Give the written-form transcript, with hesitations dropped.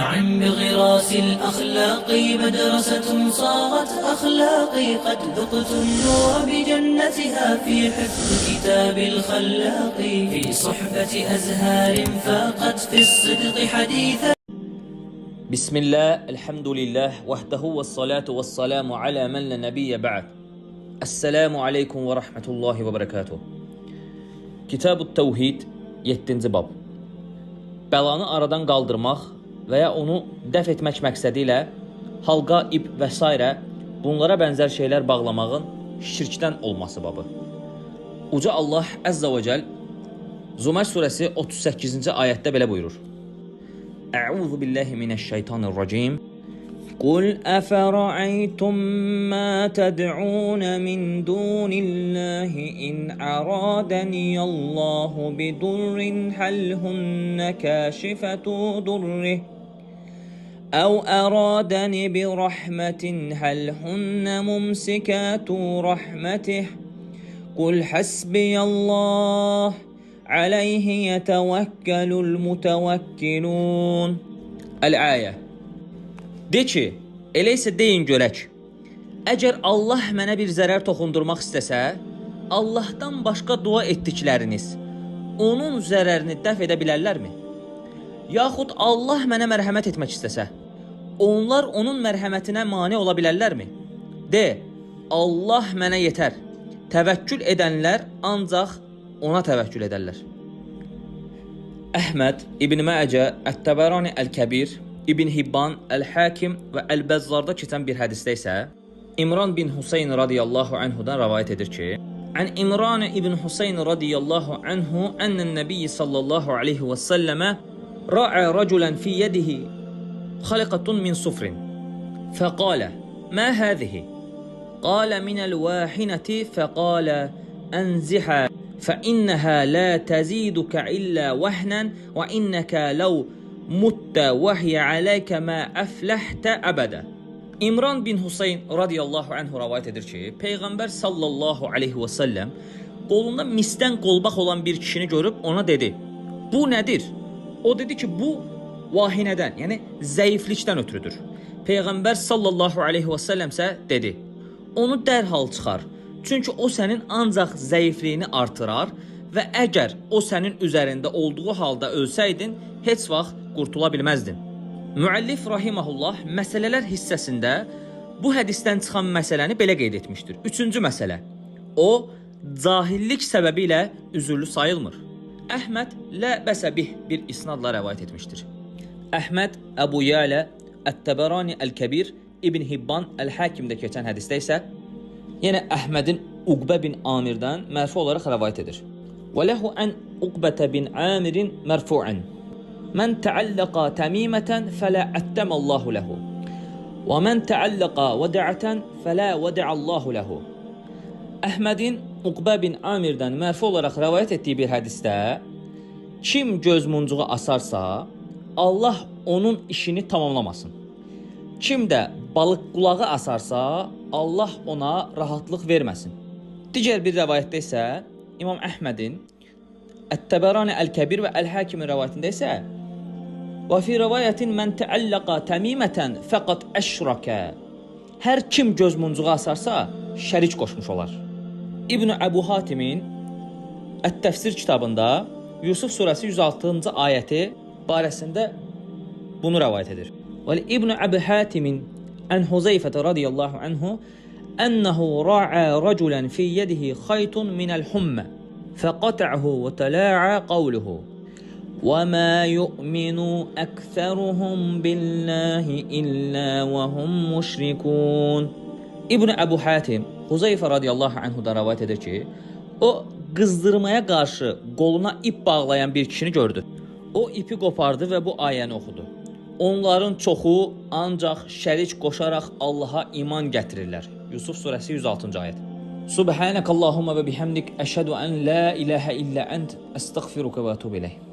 نعم بغراس الأخلاق مدرسة صاغت أخلاقي قد ذقت النور بجنتها في حفظ كتاب الخلاق في صحبة أزهار فاقت في الصدق حديثا. بسم الله الحمد لله وحده والصلاة والسلام على من لا نبي بعد. Esselamu aleykum və rəhmətullahi və bərəkatuh. Kitab-ı Təvhid 7-ci bab. Bəlanı aradan qaldırmaq və ya onu dəf etmək məqsədi ilə halqa, ip və s. bunlara bənzər şeylər bağlamağın şirkdən olması babı. Uca Allah Əzzə və Cəl Zumər surəsi 38-ci ayətdə belə buyurur. Əuzu billahi minəşşeytanirracim. قل أفرأيتم ما تدعون من دون الله إن أرادني الله بضر هل هن كاشفة ضره أو أرادني برحمة هل هن ممسكات رحمته قل حسبي الله عليه يتوكل المتوكلون. الآية. De ki, elə isə deyin görək, əgər Allah mənə bir zərər toxundurmaq istəsə, Allahdan başqa dua etdikləriniz onun zərərini dəf edə bilərlərmi? Yaxud Allah mənə mərhəmət etmək istəsə, onlar onun mərhəmətinə mane ola bilərlərmi? De, Allah mənə yetər, təvəkkül edənlər ancaq ona təvəkkül edərlər. Əhməd, İbn Məəcə, Ət-Təbərani Əl-Kəbir, İbn Hibban, Əl-Hakim və Əl-Bəzzarda keçən bir hədisdə isə İmran bin Husayn radiyallahu anhudan rəvayət edir ki, Ən İmran ibn Husayn radiyallahu anhu ənnən nəbiyyi sallallahu aleyhi və səlləmə ra'a rəculən fi yədihi xaliqatun min sufrin fəqalə, mə həzihi? Qalə minəl vəhinəti fəqalə ənzihə fəinnəhə lə təzidukə illə vəhnən və innəkə ləv Mutta vəhiyə aleykə mə əfləhtə əbədə. İmran bin Husayn radiyallahu anhu rəvayət edir ki, Peyğəmbər sallallahu aleyhi və səlləm qolunda misdən qolbaq olan bir kişini görüb ona dedi, bu nədir? O dedi ki, bu vahinədən, yəni zəiflikdən ötürüdür. Peyğəmbər sallallahu aleyhi və səlləm isə dedi, onu dərhal çıxar, çünki o sənin ancaq zəifliyini artırar və əgər o sənin üzərində olduğu halda ölsəydin, heç vaxt qurtula bilməzdin. Müəllif rahiməhullah məsələlər hissəsində bu hədisdən çıxan məsələni belə qeyd etmişdir. Üçüncü məsələ, o cahillik səbəbi ilə üzürlü sayılmır. Əhməd lə bəsəbih bir isnadla rəvayət etmişdir. Əhməd, Əbu Yələ, Ət-Təbərani Əl-Kəbir, İbn Hibban, Əl-Hakimdə keçən hədisdə isə yenə Əhmədin Uqbə bin Amirdən mərfu olaraq rəvayət edir. Və ləhu ən Uqbətə bin Amirin mərfu'ən. Mən təalləqa təmimətən fələ ətdəməllahu ləhu. Və mən təalləqa vədəətən fələ vədəallahu ləhu. Əhmədin Uqbə bin Amirdən mərfu olaraq rəvayət etdiyi bir hədisdə kim göz muncuğu asarsa, Allah onun işini tamamlamasın. Kim də balıq qulağı asarsa, Allah ona rahatlıq verməsin. Digər bir rəvayətdə isə İmam Əhmədin Ət-Təbərani Əl-Kəbir və Əl-Hakimin rəvayətində isə və fi rəvayətin mən təalləqa təmimətən fəqat əşrəkə. Hər kim göz muncuğu asarsa, şərik qoşmuş olar. İbn Əbu Hatimin Ət-Təfsir kitabında Yusuf surəsi 106-cı ayəti barəsində bunu rəvayət edir. Və İbn Əbu Hatimin ən Huzeyfətə radiyallahu anhu ənəhu ra'a rəculən fi yədihi xaytun minəl hummə fəqatə'hu və tələ'a qavluhu وَمَا يُؤْمِنُ أَكْثَرُهُمْ بِاللّٰهِ إِلَّا وَهُمْ مُشْرِكُونَ. İbn Əbu Hatim Huzeyfə radiyallahu anhudan rəvayət edir ki, o qızdırmaya qarşı qoluna ip bağlayan bir kişini gördü. O ipi qopardı və bu ayəni oxudu. Onların çoxu ancaq şərik qoşaraq Allaha iman gətirirlər. Yusuf surəsi 106-cı ayət. Subhanəkallahumma və bihamdik əşhədu ən la ilahə illə ənt əstəğfiruka və etûbu ileyk.